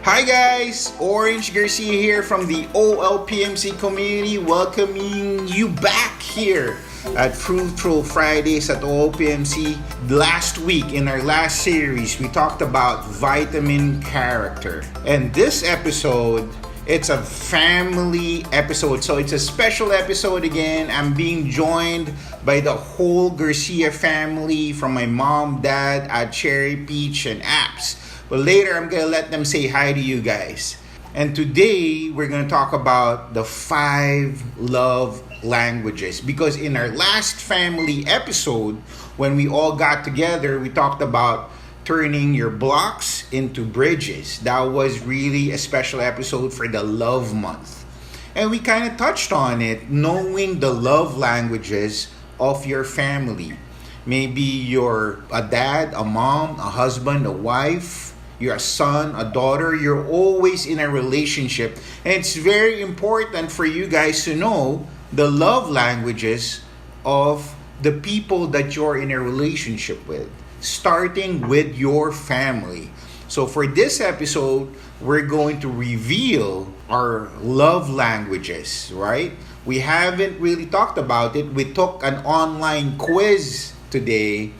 Hi guys, Orange Garcia here from the OLPMC community, welcoming you back here at Fruitful Fridays at OLPMC. Last week in our last series, we talked about vitamin character. And this episode, it's a family episode, so it's a special episode again. I'm being joined by the whole Garcia family, from my mom, dad, Cherry, Peach, and Apps. But later, I'm going to let them say hi to you guys. And today, we're going to talk about the 5 love languages. Because in our last family episode, when we all got together, we talked about turning your blocks into bridges. That was really a special episode for the love month. And we kind of touched on it, knowing the love languages of your family. Maybe you're a dad, a mom, a husband, a wife, you're a son, a daughter, you're always in a relationship. And it's very important for you guys to know the love languages of the people that you're in a relationship with, starting with your family. So for this episode, we're going to reveal our love languages, right? We haven't really talked about it. We took an online quiz today,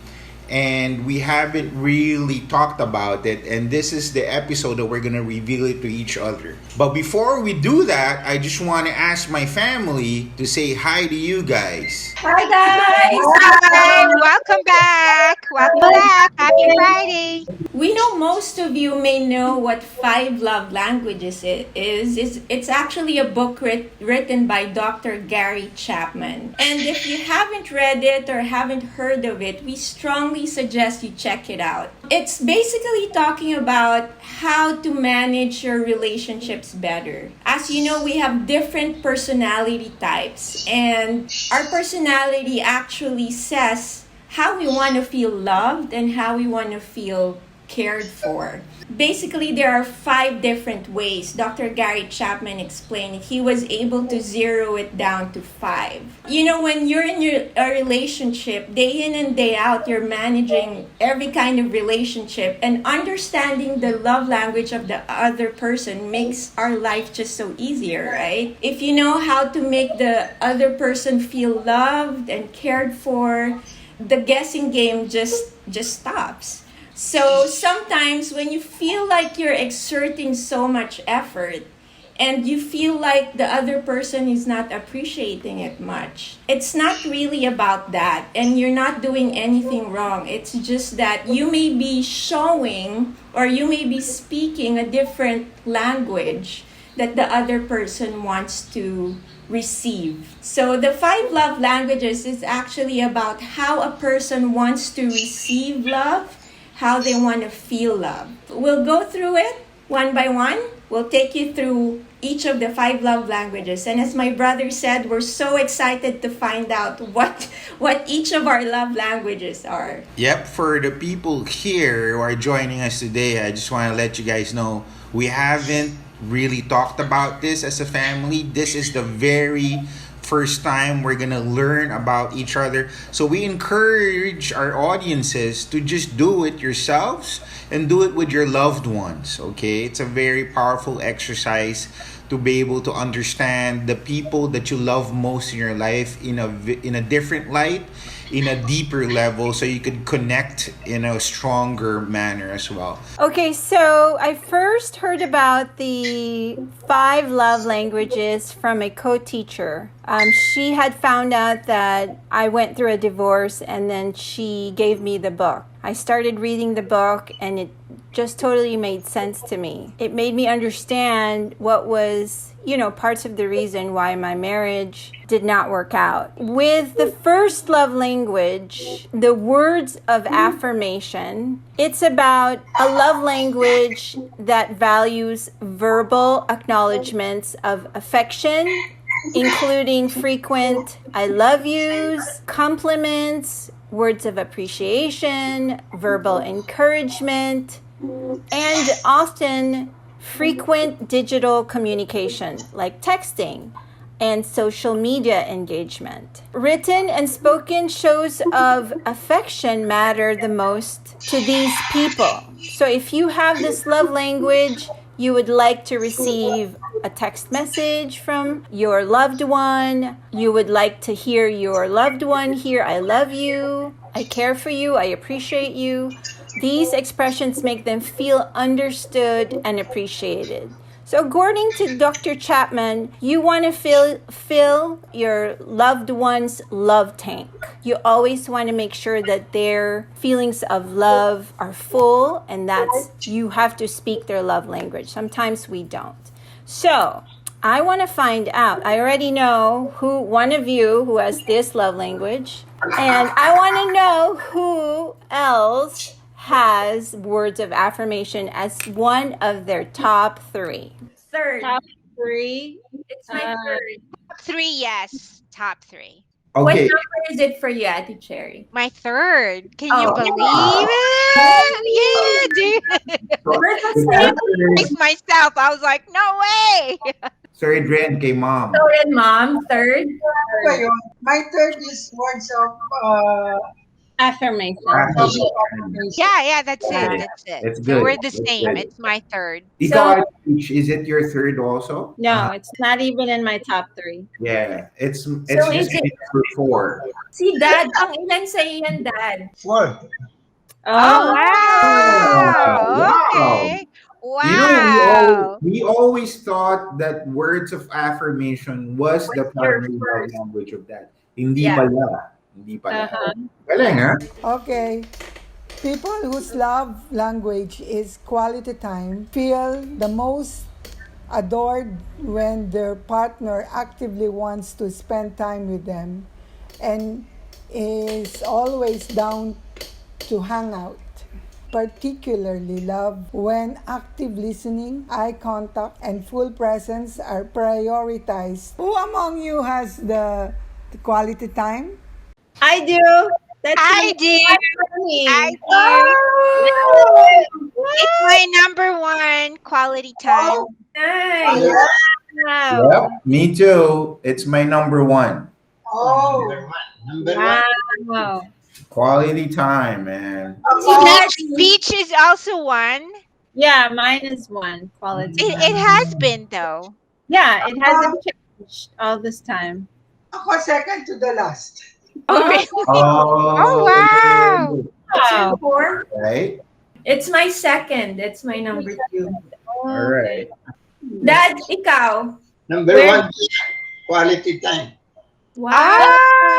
and we haven't really talked about it, and this is the episode that we're going to reveal it to each other. But before we do that, I just want to ask my family to say hi to you guys. Hi guys! Hi, welcome back. Welcome back. Happy Friday. We know most of you may know what 5 love languages is. It's actually a book written by Dr. Gary Chapman. And if you haven't read it or haven't heard of it, we strongly suggest you check it out. It's basically talking about how to manage your relationships better. As you know, we have different personality types, and our personality actually says how we want to feel loved and how we want to feel cared for. Basically, there are 5 different ways. Dr. Gary Chapman explained it. He was able to zero it down to 5. You know, when you're in a relationship, day in and day out, you're managing every kind of relationship, and understanding the love language of the other person makes our life just so easier, right? If you know how to make the other person feel loved and cared for, the guessing game just stops. So sometimes when you feel like you're exerting so much effort and you feel like the other person is not appreciating it much, it's not really about that, and you're not doing anything wrong. It's just that you may be showing or you may be speaking a different language that the other person wants to receive. So the 5 love languages is actually about how a person wants to receive love, how they want to feel love. We'll go through it one by one. We'll take you through each of the 5 love languages. And as my brother said, we're so excited to find out what each of our love languages are. Yep, for the people here who are joining us today, I just want to let you guys know we haven't really talked about this as a family. This is the very first time we're gonna learn about each other. So we encourage our audiences to just do it yourselves and do it with your loved ones, okay? It's a very powerful exercise to be able to understand the people that you love most in your life in a different light, in a deeper level, so you could connect in a stronger manner as well. Okay, so I first heard about the 5 love languages from a co-teacher. She had found out that I went through a divorce, and then she gave me the book. I started reading the book, and it just totally made sense to me. It made me understand what was, parts of the reason why my marriage did not work out. With the first love language, the words of affirmation, it's about a love language that values verbal acknowledgments of affection, including frequent I love yous, compliments, words of appreciation, verbal encouragement, and often frequent digital communication like texting and social media engagement. Written and spoken shows of affection matter the most to these people. So if you have this love language, You would like to receive a text message from your loved one. You would like to hear your loved one hear, I love you, I care for you, I appreciate you. These expressions make them feel understood and appreciated. So according to Dr. Chapman, you want to fill your loved one's love tank. You always want to make sure that their feelings of love are full, and that's you have to speak their love language. Sometimes we don't. So I want to find out. I already know who one of you who has this love language, and I want to know who else has words of affirmation as one of their top 3. Third. Top 3. It's my third. Top 3, yes. Top 3. What Okay. number is it for you, Ate Cherry? My third. Can you Oh. believe it? Yeah, dude. We're the same. Brace myself. I was like, no way. Third red kay mom. So did Mom, third. My third is words of Affirmation. Yeah, that's it. That's it. It's So good. we're the It's same. good. It's my third. Ikaw, is it your third also? No, it's not even in my top 3. Yeah, it's So just is it- for 4. Si Dad, ang ilan sa iyan, Dad? What? Oh, wow. Wow. Okay. You know, Wow. we always thought that words of affirmation was the What's your primary love first? language of that. Hindi Yeah. pala. Hindi pala. Galing, ha? Okay. People whose love language is quality time feel the most adored when their partner actively wants to spend time with them and is always down to hang out. Particularly love when active listening, eye contact, and full presence are prioritized. Who among you has the quality time? I do. That's I do. me. I do. It's my number 1 quality time. Nice. Wow. Yep, me too. It's my number 1. Wow. Quality time, man. Speech is also 1. Yeah, mine is 1 quality. It has been though. Yeah, it hasn't changed all this time. Ako second to the last. Oh, really? Oh, wow. What's Wow. your fourth? Right? It's my second. It's my number 2. All right. Dad, ikaw. Number Where- 1, quality time. Wow.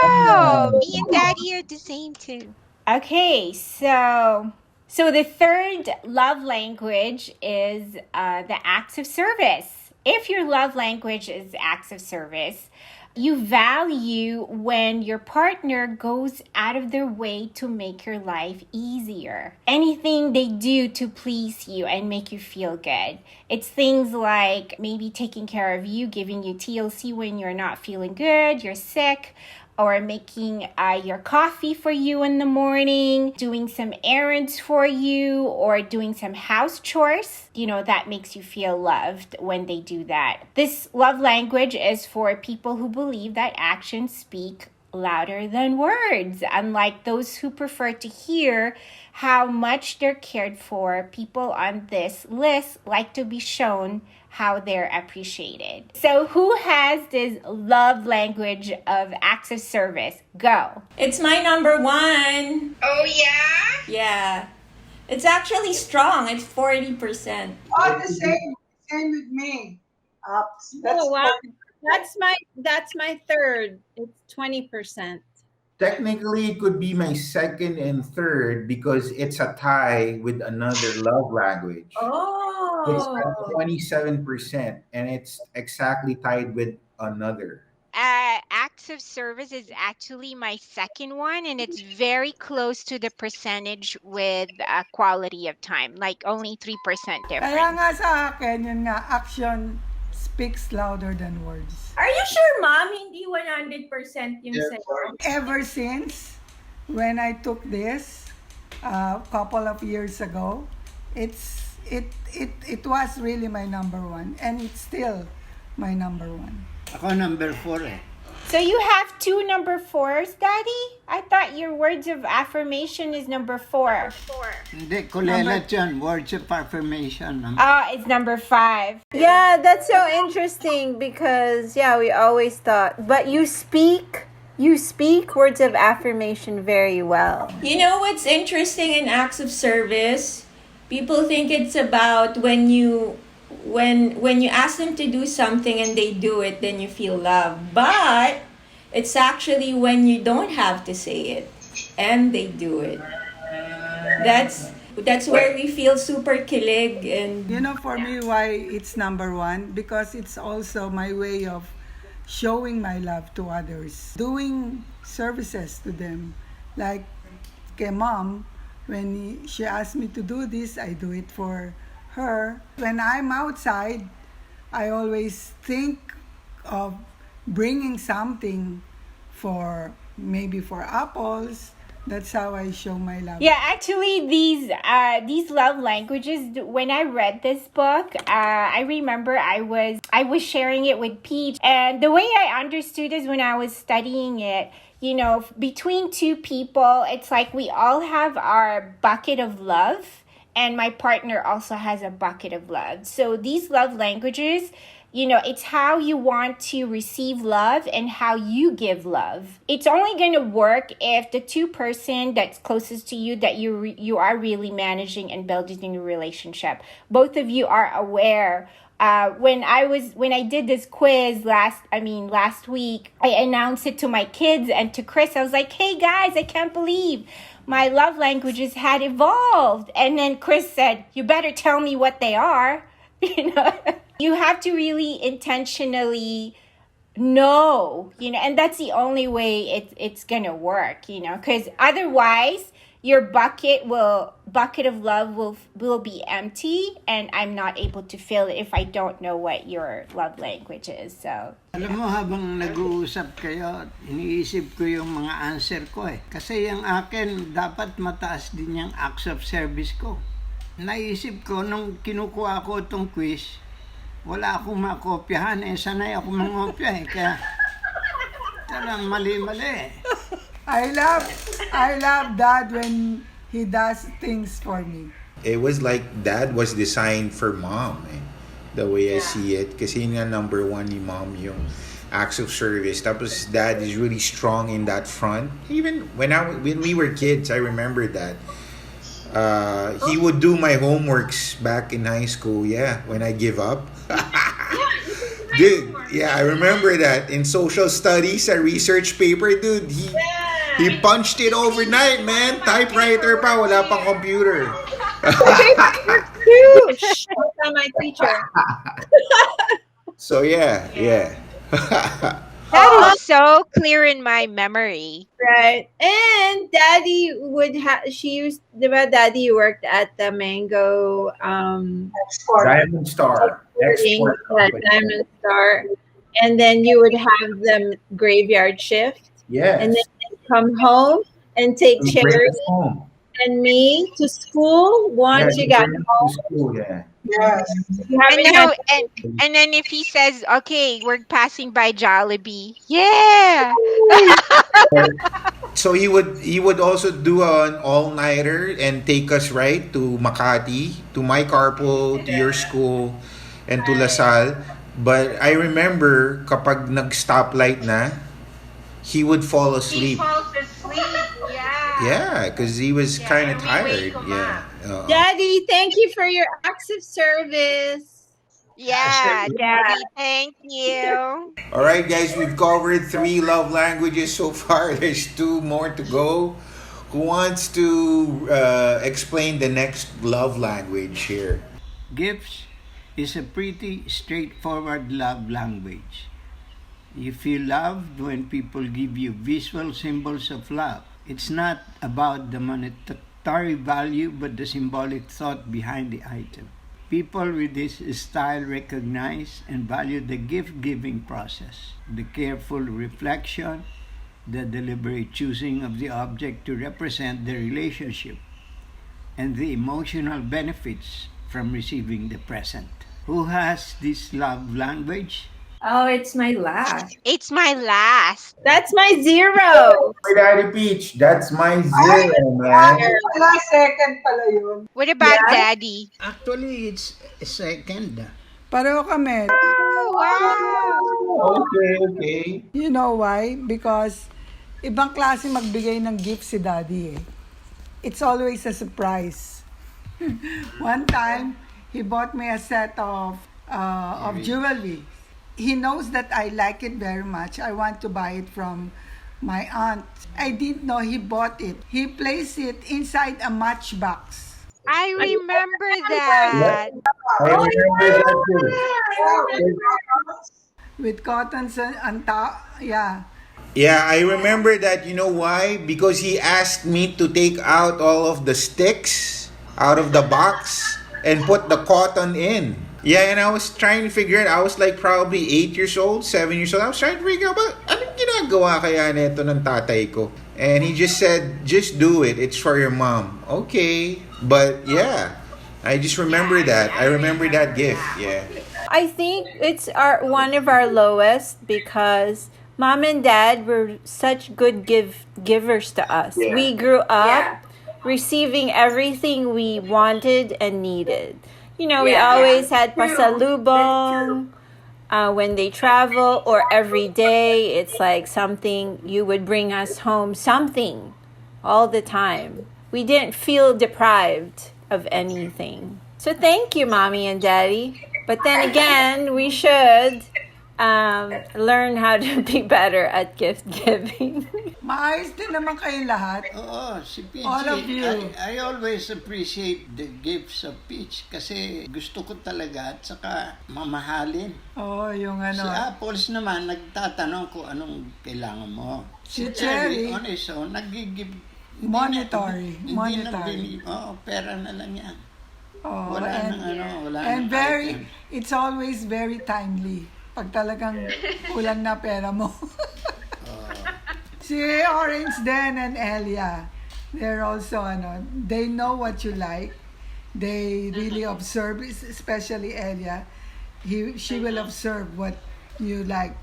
Oh, me and Daddy are the same too. Okay, so the third love language is the acts of service. If your love language is acts of service, you value when your partner goes out of their way to make your life easier. Anything they do to please you and make you feel good. It's things like maybe taking care of you, giving you TLC when you're not feeling good, you're sick, or making your coffee for you in the morning, doing some errands for you, or doing some house chores. You know, that makes you feel loved when they do that. This love language is for people who believe that actions speak louder than words. Unlike those who prefer to hear how much they're cared for, people on this list like to be shown how they're appreciated. So who has this love language of acts of service? Go. It's my number 1. Oh yeah? Yeah. It's actually strong. It's 40%. Oh, the same with me. That's Oh, wow. That's my third. It's 20%. Technically, it could be my second and third because it's a tie with another love language. It's Oh. at 27%, and it's exactly tied with another. Acts of service is actually my second one, and it's very close to the percentage with quality of time, like only 3% Kaya difference. nga sa akin, yun nga, action speaks louder than words. Are you sure, Mom? Hindi 100% yung sa'yo? Ever since when I took this a couple of years ago, it was really my number 1, and it's still my number 1. Ako number 4 eh. So you have 2 number 4s, Daddy? I thought your words of affirmation is number 4. Hindi, kulelat yun. Words of affirmation. Oh, it's number 5. Yeah, that's so interesting because we always thought, but you speak words of affirmation very well. You know what's interesting in acts of service? People think it's about when you ask them to do something and they do it, then you feel love. But it's actually when you don't have to say it and they do it. That's where we feel super kilig. And For me, why it's number 1? Because it's also my way of showing my love to others. Doing services to them. Like, kay Mom, when she asked me to do this, I do it for her. When I'm outside, I always think of bringing something for apples. That's how I show my love. Yeah, actually, these love languages. When I read this book, I remember I was sharing it with Peach, and the way I understood is when I was studying it. Between 2 people, it's like we all have our bucket of love, and my partner also has a bucket of love. So these love languages, it's how you want to receive love and how you give love. It's only going to work if the 2 person that's closest to you that you are really managing and building a relationship. Both of you are aware. When I did this quiz last week, I announced it to my kids and to Chris. I was like, "Hey guys, I can't believe my love languages had evolved." And then Chris said, "You better tell me what they are." You have to really intentionally know, and that's the only way it's gonna work, because otherwise your bucket of love will be empty, and I'm not able to fill it if I don't know what your love language is. So Alam mo, habang nag-uusap kayo, iniisip ko yung mga answer ko eh. Kasi yung akin, dapat mataas din yung acts of service ko. Naisip ko, nung kinukuha ko itong quiz, wala akong makopyahan eh. Sanay ako mangopya eh. Kaya talagang mali-mali. I love Dad when he does things for me. It was like Dad was designed for Mom, the way I see it. Kasi nga number 1 ni Mom yung acts of service. Tapos Dad is really strong in that front. Even when we were kids, I remember that. He would do my homeworks back in high school, when I give up. Dude, I remember that. In social studies, a research paper, dude, he punched it overnight, man. Typewriter pa, wala pang computer. Shout out my teacher. So yeah. That is so clear in my memory. Right. And Daddy Daddy worked at the Mango Diamond Star. Diamond Star. And then you would have them graveyard shift. Yes. And then come home and take Cherry and me to school once you got home. School, yeah. Yes. And then if he says, "Okay, we're passing by Jollibee," yeah. So he would also do an all-nighter and take us right to Makati, to my carpool, to your school, and to LaSalle. But I remember kapag nag-stoplight na, he would fall asleep. He falls asleep, yeah. Yeah, because he was kind of and we tired. wake him Yeah. Daddy, thank you for your acts of service. Yeah, Daddy, thank you. All right, guys, we've covered 3 love languages so far. There's 2 more to go. Who wants to explain the next love language here? Gifts is a pretty straightforward love language. You feel loved when people give you visual symbols of love. It's not about the monetary value, but the symbolic thought behind the item. People with this style recognize and value the gift-giving process, the careful reflection, the deliberate choosing of the object to represent the relationship, and the emotional benefits from receiving the present. Who has this love language? Oh, it's my last. It's my last. That's my 0. My Daddy Peach, that's my Ay, zero, man. pala, second pala yun. What about Yeah. Daddy? Actually, it's second. Pareho kami. Oh, wow. Okay, okay. You know why? Because ibang klase magbigay ng gift si Daddy eh. It's always a surprise. One time, he bought me a set of jewelry. He knows that I like it very much. I want to buy it from my aunt. I didn't know he bought it. He placed it inside a matchbox. I remember that. I remember that too. With cottons and yeah. Yeah, I remember that. You know why? Because he asked me to take out all of the sticks out of the box and put the cotton in. Yeah, and I was trying to figure it. I was like probably 8 years old, 7 years old. I was trying to figure out, anong ginagawa kaya nito ng tatay ko? And he just said, just do it. It's for your mom. Okay. But yeah, I just remember that. I remember that gift. Yeah. I think it's one of our lowest because Mom and Dad were such good givers to us. Yeah. We grew up receiving everything we wanted and needed. You know, we always had pasalubong when they travel, or every day. It's like something you would bring us home, something all the time. We didn't feel deprived of anything. So thank you, Mommy and Daddy. But then again, we should learn how to be better at gift giving. Maayos din naman kayo lahat. Oo, si Peach. All of you. I always appreciate the gifts of Peach kasi gusto ko talaga at saka mamahalin. Oh, yung Si ano. Apples naman, nagtatanong ko anong kailangan mo. Si Cherry, on his own, nag-give. monetary. Pera na lang yan. Oh, Wala and, nang ano, wala and nang very, item. it's always very timely. Pag talagang kulang na pera mo. Si Orange Den and Elia, they're also, they know what you like. They really observe, especially Elia. She will observe what you like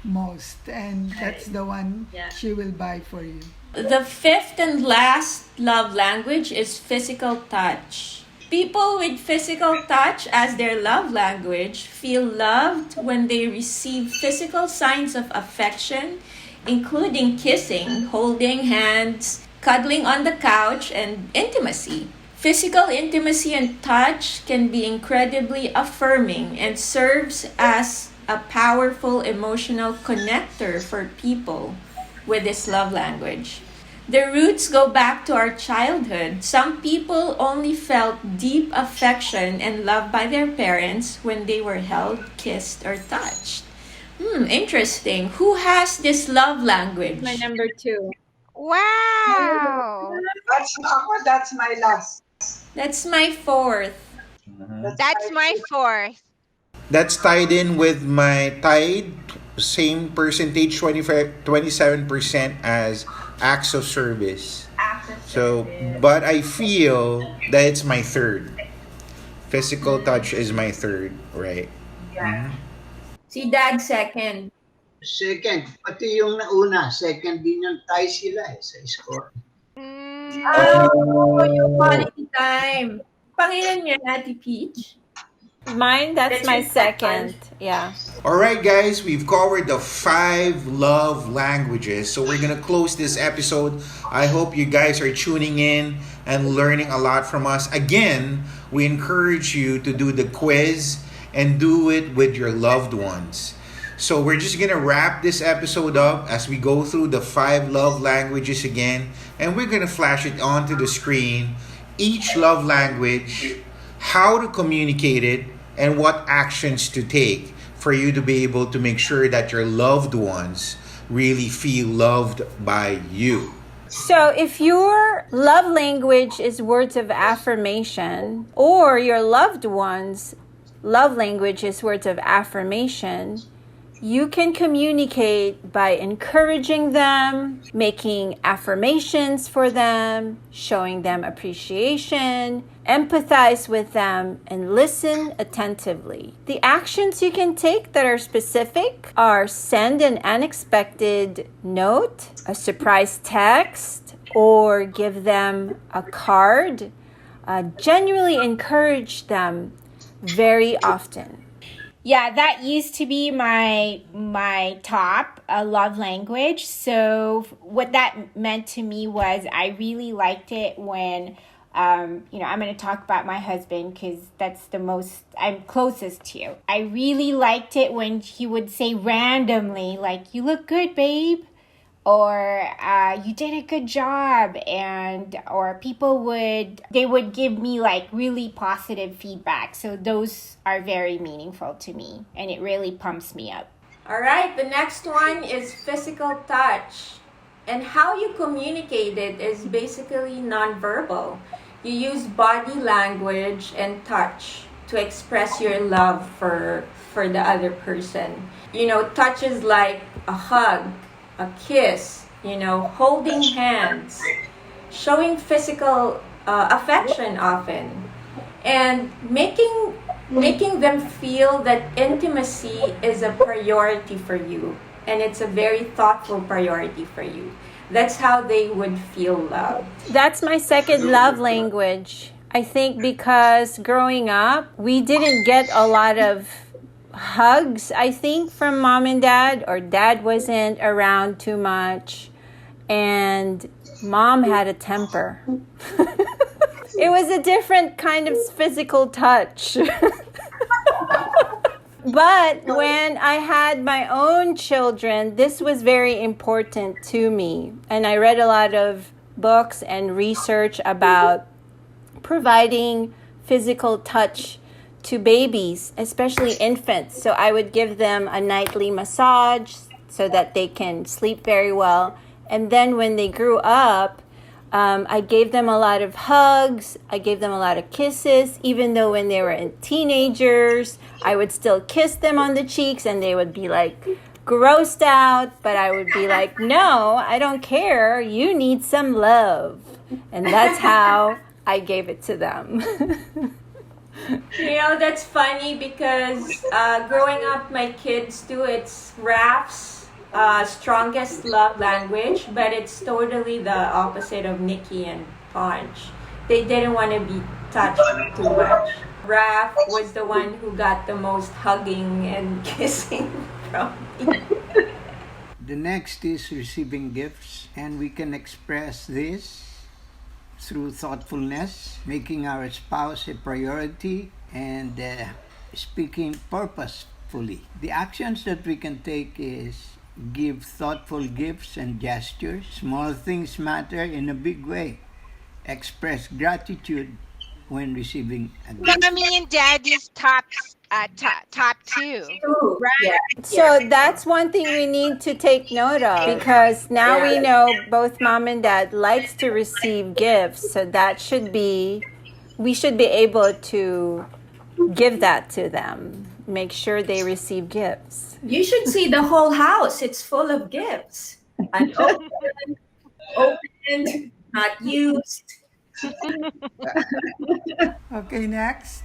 most. And that's the one she will buy for you. The fifth and last love language is physical touch. People with physical touch as their love language feel loved when they receive physical signs of affection, including kissing, holding hands, cuddling on the couch, and intimacy. Physical intimacy and touch can be incredibly affirming and serves as a powerful emotional connector for people with this love language. The roots go back to our childhood. Some people only felt deep affection and love by their parents when they were held, kissed, or touched. Interesting. Who has this love language? My number 2. Wow. That's my last. That's my fourth. That's my fourth. That's tied in with my tide, same percentage, 27% as acts of service. So, but I feel that it's my third. Physical touch is my third, right? Si Dad second. Second, pati yung nauna, second din yung tie sila sa score. Oh, yung quality time. Pangilan niya, Ate Peach? Mine, that's my your second. Yeah. All right, guys, we've covered the 5 love languages. So we're going to close this episode. I hope you guys are tuning in and learning a lot from us. Again, we encourage you to do the quiz and do it with your loved ones. So we're just going to wrap this episode up as we go through the 5 love languages again. And we're going to flash it onto the screen. Each love language, how to communicate it, and what actions to take for you to be able to make sure that your loved ones really feel loved by you. So if your love language is words of affirmation, or your loved one's love language is words of affirmation, You can communicate by encouraging them, making affirmations for them, showing them appreciation, empathize with them, and listen attentively. The actions you can take that are specific are send an unexpected note, a surprise text, or give them a card. Genuinely encourage them very often. Yeah, that used to be my top love language. So what that meant to me was I really liked it when, I'm going to talk about my husband because that's the most I'm closest to. I really liked it when he would say randomly, like, "You look good, babe," or "You did a good job," or people would give me like really positive feedback. So those are very meaningful to me, and it really pumps me up. All right, the next one is physical touch. And how you communicate it is basically nonverbal. You use body language and touch to express your love for the other person. Touches like a hug, a kiss, holding hands, showing physical affection often, and making them feel that intimacy is a priority for you, and it's a very thoughtful priority for you. That's how they would feel loved. That's my second love language. I think because growing up, we didn't get a lot of hugs, I think, from mom and dad, or dad wasn't around too much, and mom had a temper. It was a different kind of physical touch. But when I had my own children, this was very important to me. And I read a lot of books and research about providing physical touch to babies, especially infants. So I would give them a nightly massage so that they can sleep very well. And then when they grew up, I gave them a lot of hugs. I gave them a lot of kisses. Even though when they were teenagers, I would still kiss them on the cheeks and they would be like grossed out. But I would be like, no, I don't care. You need some love. And that's how I gave it to them. That's funny because growing up, my kids do. It's Raph's strongest love language, but it's totally the opposite of Nikki and Punch. They didn't want to be touched too much. Raph was the one who got the most hugging and kissing from me. The next is receiving gifts, and we can express this through thoughtfulness, making our spouse a priority, and speaking purposefully. The actions that we can take is give thoughtful gifts and gestures. Small things matter in a big way. Express gratitude when receiving a gift. Mommy and Daddy's top two. Right. Yeah. So that's one thing we need to take note of, because now we know both mom and dad likes to receive gifts. So we should be able to give that to them. Make sure they receive gifts. You should see the whole house. It's full of gifts. Unopened, opened, not used. Okay, next.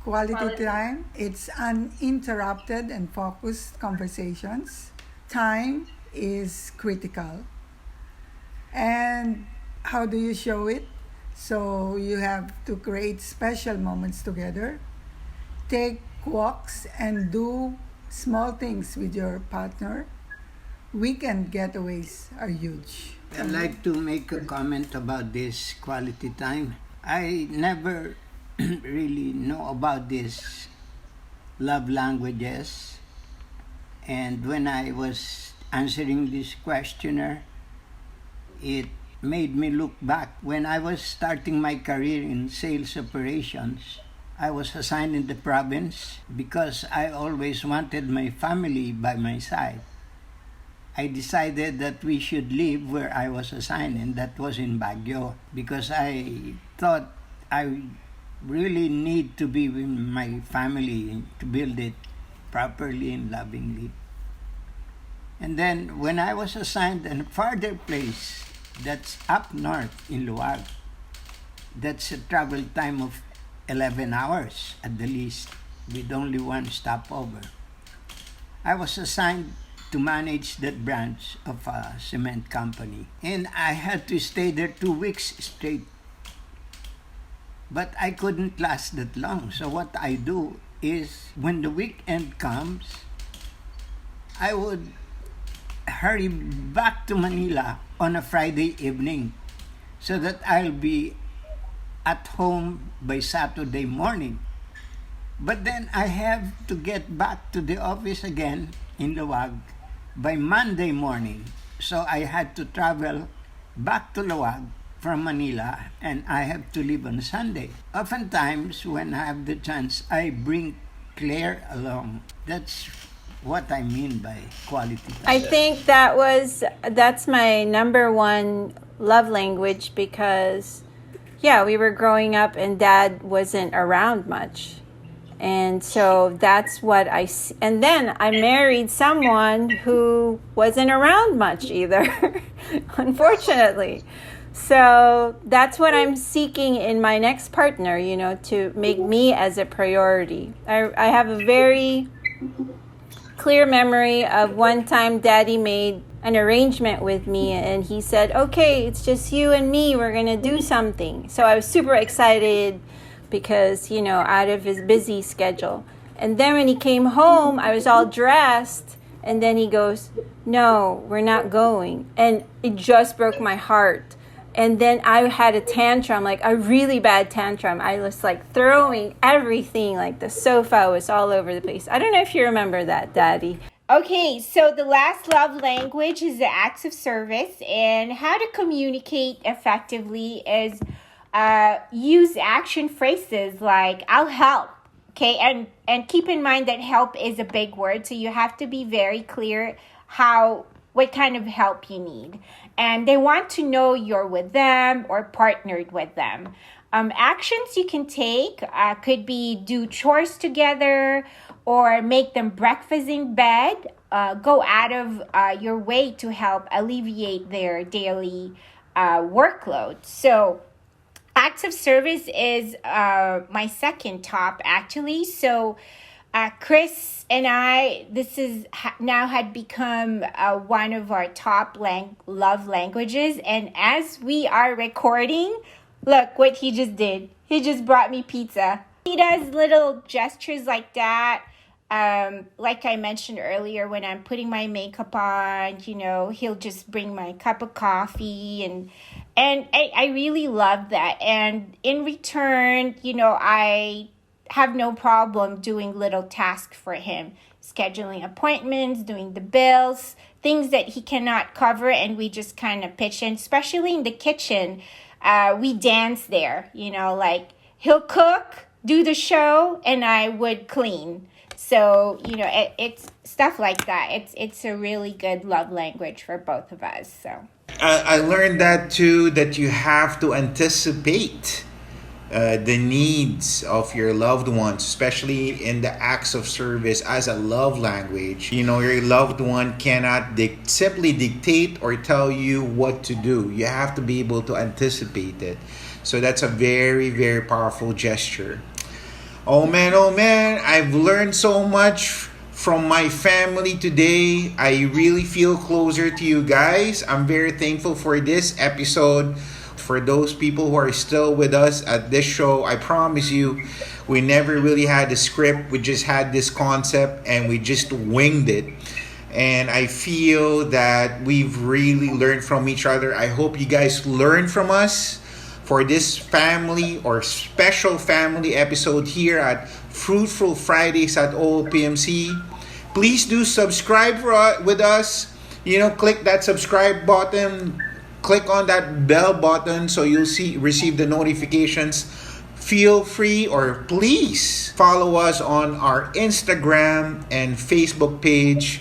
Quality time. It's uninterrupted and focused conversations. Time is critical. And how do you show it? So you have to create special moments together. Take walks and do small things with your partner. Weekend getaways are huge. I'd like to make a comment about this quality time. I never really know about these love languages, and when I was answering this questionnaire, it made me look back. When I was starting my career in sales operations, I was assigned in the province because I always wanted my family by my side. I decided that we should live where I was assigned, and that was in Baguio, because I thought I really need to be with my family to build it properly and lovingly. And then when I was assigned a farther place that's up north in Luwag, that's a travel time of 11 hours at the least, with only one stopover. I was assigned to manage that branch of a cement company. And I had to stay there 2 weeks straight. But I couldn't last that long. So what I do is, when the weekend comes, I would hurry back to Manila on a Friday evening so that I'll be at home by Saturday morning. But then I have to get back to the office again in Luwag by Monday morning. So I had to travel back to Luwag from Manila, and I have to leave on Sunday. Oftentimes, when I have the chance, I bring Claire along. That's what I mean by quality time. I think that's my number one love language because, yeah, we were growing up and Dad wasn't around much. And so that's what and then I married someone who wasn't around much either, unfortunately. So that's what I'm seeking in my next partner, to make me as a priority. I have a very clear memory of one time Daddy made an arrangement with me and he said, okay, it's just you and me, we're going to do something. So I was super excited because, out of his busy schedule. And then when he came home, I was all dressed and then he goes, no, we're not going. And it just broke my heart. And then I had a tantrum, like a really bad tantrum. I was like throwing everything, like the sofa was all over the place. I don't know if you remember that, Daddy. Okay, so the last love language is the acts of service, and how to communicate effectively is use action phrases like "I'll help." Okay, and keep in mind that help is a big word, so you have to be very clear what kind of help you need, and they want to know you're with them or partnered with them. Actions you can take could be do chores together or make them breakfast in bed. Go out of your way to help alleviate their daily workload. So acts of service is my second top, actually. So Chris and I, this is now had become one of our top love languages. And as we are recording, look what he just did. He just brought me pizza. He does little gestures like that. Like I mentioned earlier, when I'm putting my makeup on, he'll just bring my cup of coffee and I really love that. And in return, I have no problem doing little tasks for him, scheduling appointments, doing the bills, things that he cannot cover, and we just kind of pitch in, especially in the kitchen. We dance there, like he'll cook, do the show, and I would clean. So, it's stuff like that. It's a really good love language for both of us. So I learned that too, that you have to anticipate the needs of your loved ones, especially in the acts of service as a love language. Your loved one cannot simply dictate or tell you what to do. You have to be able to anticipate it. So that's a very, very powerful gesture. Oh man, I've learned so much from my family today. I really feel closer to you guys. I'm very thankful for this episode. For those people who are still with us at this show, I promise you, we never really had a script. We just had this concept and we just winged it. And I feel that we've really learned from each other. I hope you guys learn from us for this family or special family episode here at Fruitful Fridays at OLPMC. Please do subscribe with us. Click that subscribe button. Click on that bell button so you'll receive the notifications. Feel free or please follow us on our Instagram and Facebook page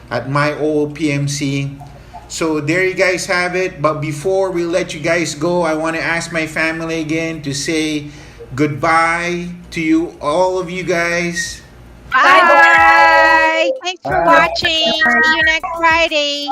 at my OLPMC. So there you guys have it. But before we let you guys go, I want to ask my family again to say goodbye to you, all of you guys. bye. guys. Thanks for watching. See you next Friday.